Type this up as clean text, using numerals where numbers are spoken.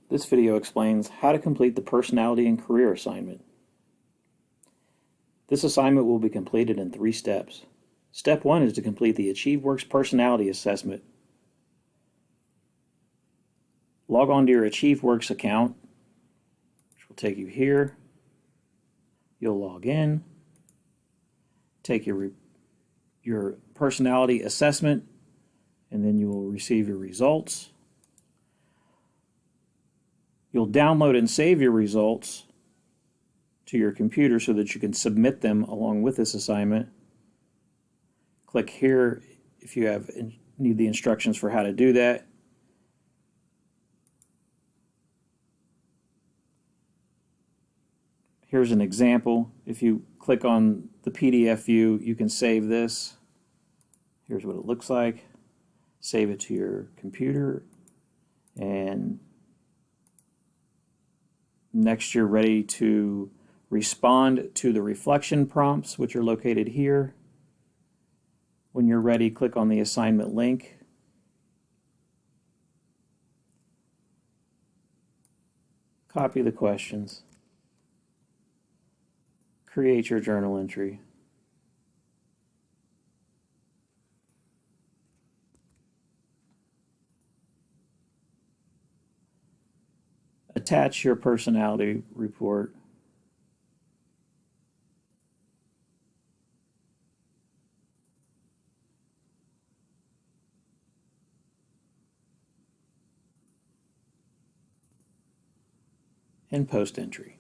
This video explains how to complete the personality and career assignment. This assignment will be completed in 3 steps. Step 1 is to complete the AchieveWorks personality assessment. Log on to your AchieveWorks account, which will take you here. You'll log in, take your personality assessment, and then you will receive your results. You'll download and save your results to your computer so that you can submit them along with this assignment. Click here if you need the instructions for how to do that. Here's an example. If you click on the PDF view, you can save this. Here's what it looks like. Save it to your computer, and next you're ready to respond to the reflection prompts, which are located here. When you're ready, click on the assignment link. Copy the questions. Create your journal entry. Attach your personality report. And post entry.